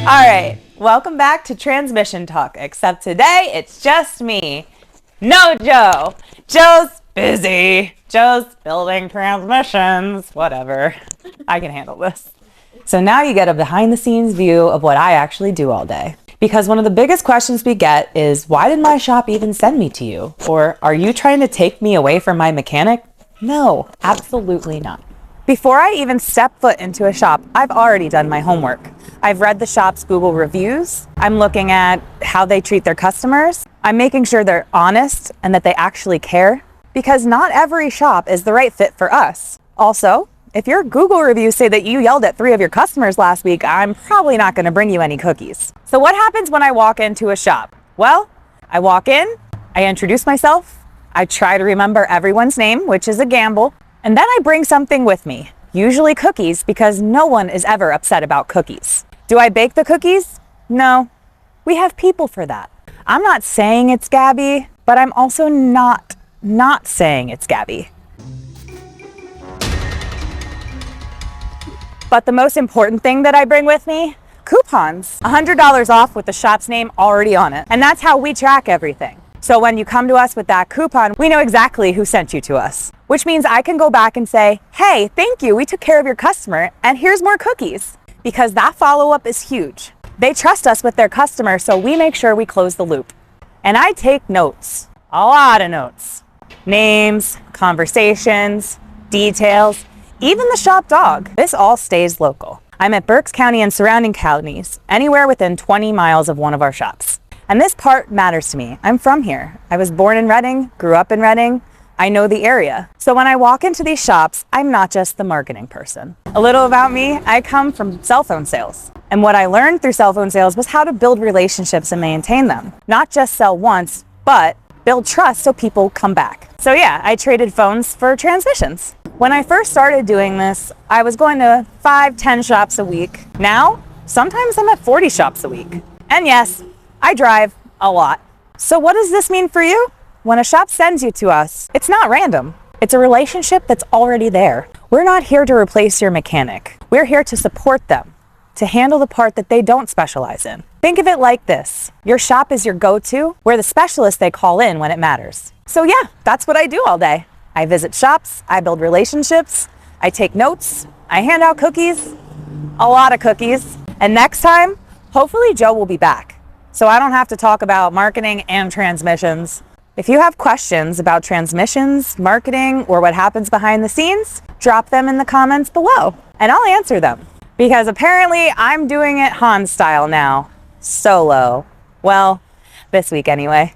All right, welcome back to Transmission Talk, except today it's just me. No Joe. Joe's busy. Joe's building transmissions. Whatever. I can handle this. So now you get a behind the scenes view of what I actually do all day. Because one of the biggest questions we get is, why did my shop even send me to you? Or are you trying to take me away from my mechanic? No, absolutely not. Before I even step foot into a shop, I've already done my homework. I've read the shop's Google reviews. I'm looking at how they treat their customers. I'm making sure they're honest and that they actually care, because not every shop is the right fit for us. Also, if your Google reviews say that you yelled at 3 of your customers last week, I'm probably not going to bring you any cookies. So what happens when I walk into a shop? Well, I walk in, I introduce myself, I try to remember everyone's name, which is a gamble, and then I bring something with me, usually cookies, because no one is ever upset about cookies. Do I bake the cookies? No. We have people for that. I'm not saying it's Gabby, but I'm also not saying it's Gabby. But the most important thing that I bring with me, coupons. $100 off with the shop's name already on it. And that's how we track everything. So when you come to us with that coupon, we know exactly who sent you to us, which means I can go back and say, hey, thank you, we took care of your customer, and here's more cookies. Because that follow-up is huge. They trust us with their customer, so we make sure we close the loop. And I take notes, a lot of notes. Names, conversations, details, even the shop dog. This all stays local. I'm at Berks County and surrounding counties, anywhere within 20 miles of one of our shops. And this part matters to me. I'm from here. I was born in Redding, grew up in Redding. I know the area. So when I walk into these shops, I'm not just the marketing person. A little about me, I come from cell phone sales. And what I learned through cell phone sales was how to build relationships and maintain them. Not just sell once, but build trust so people come back. So yeah, I traded phones for transmissions. When I first started doing this, I was going to 5-10 shops a week. Now, sometimes I'm at 40 shops a week. And yes, I drive a lot. So what does this mean for you? When a shop sends you to us, it's not random. It's a relationship that's already there. We're not here to replace your mechanic. We're here to support them, to handle the part that they don't specialize in. Think of it like this. Your shop is your go-to. We're the specialist they call in when it matters. So yeah, that's what I do all day. I visit shops, I build relationships, I take notes, I hand out cookies, a lot of cookies. And next time, hopefully Joe will be back, so I don't have to talk about marketing and transmissions. If you have questions about transmissions, marketing, or what happens behind the scenes, drop them in the comments below, and I'll answer them. Because apparently I'm doing it Han style now, solo. Well, this week anyway.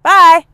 Bye!